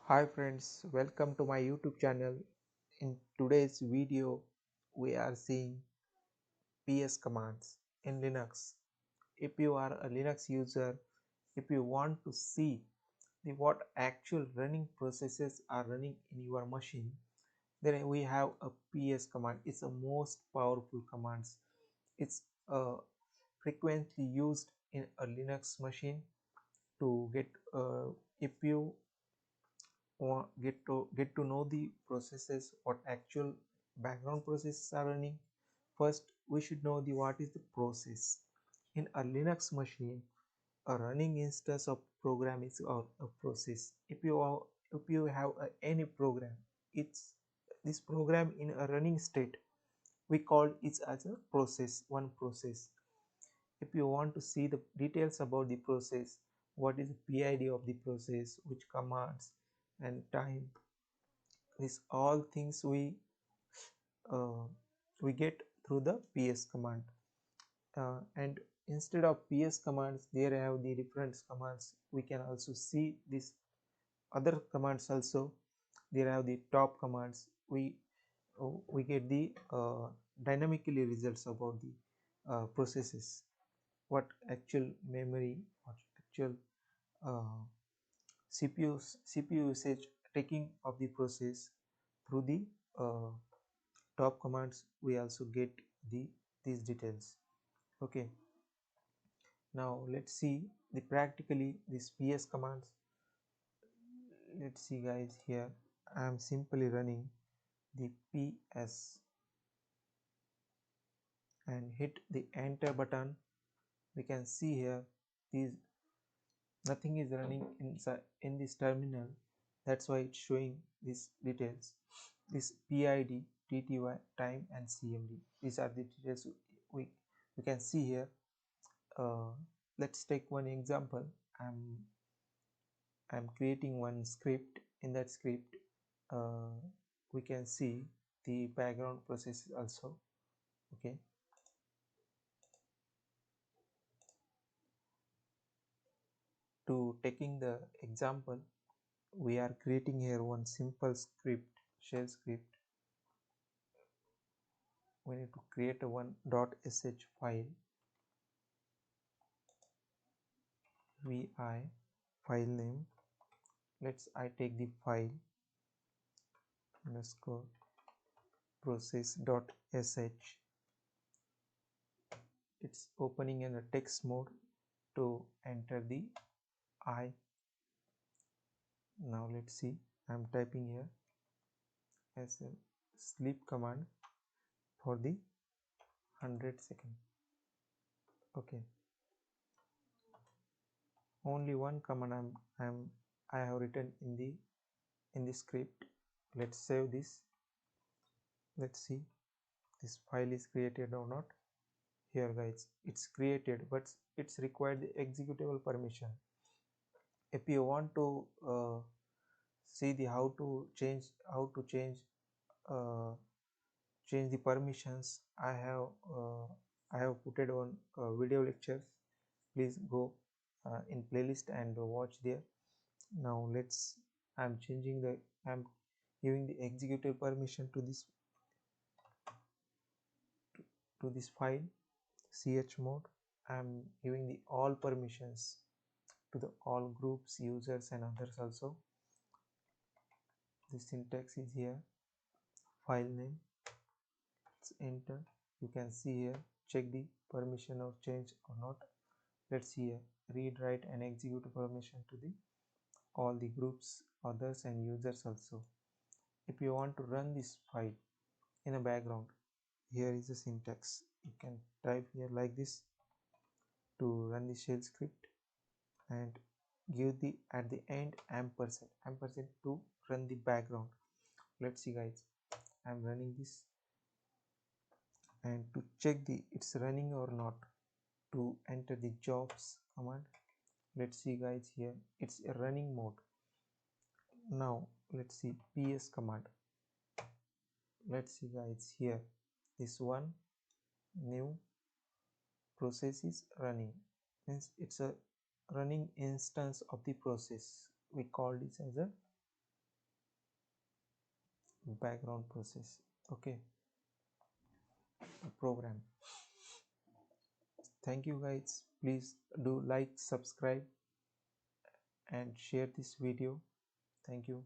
Hi friends, welcome to my YouTube channel. In today's video, we are seeing PS commands in Linux. If you are a Linux user, if you want to see what actual running processes are running in your machine, then we have a PS command. It's the most powerful commands. It's frequently used in a Linux machine to if you get to know the processes, what actual background processes are running. First we should know the what is the process in a Linux machine. A running instance of program is or a process. If you have any program, it's this program in a running state, we call it as a process, one process. If you want to see the details about the process, what is the PID of the process, which commands and time, these all things uh, we get through the PS command. And instead of PS commands, there have the reference commands. We can also see these other commands also. There have the top commands. We get the dynamically results about the processes, what actual memory, what actual uh, CPU usage taking of the process through the uh, top commands. We also get these details. Okay, now let's see the practically this PS commands. Let's see guys, here I am simply running the PS and hit the enter button. We can see here these nothing is running inside in this terminal. That's why it's showing these details, this PID, TTY, time and CMD. These are the details we, we can see here. uh, let's take one example. I'm creating one script. In that script, uh, we can see the background process also. Okay, to taking the example, we are creating here one simple script, shell script. We need to create a one .sh file, vi file name. I take the file underscore process.sh. It's opening in a text mode. To enter the I, now let's see, I'm typing here as a sleep command for the 100 second. Okay, only one command I have written in the script. Let's save this. Let's see this file is created or not. Here guys, it's created, but it's required the executable permission. If you want to see the uh, how to change the permissions, I have put it on video lectures. Please go in playlist and watch there. Now I'm changing the I'm giving the executable permission to this file chmod. I'm giving the all permissions to the all groups, users and others also. The syntax is here, file name, let's enter. You can see here, check the permission or change or not. Let's see here, read, write and execute permission to the all the groups, others and users also. If you want to run this file in a background, here is the syntax. You can type here like this to run the shell script, and give the at the end ampersand to run the background. Let's see guys, I'm running this, and to check the it's running or not, to enter the jobs command. Let's see guys, here it's a running mode. Now let's see PS command. Let's see guys, here this one new process is running, means it's a running instance of the process. We call this as a background process. Okay, program. Thank you guys. Please do like, subscribe, and share this video. Thank you.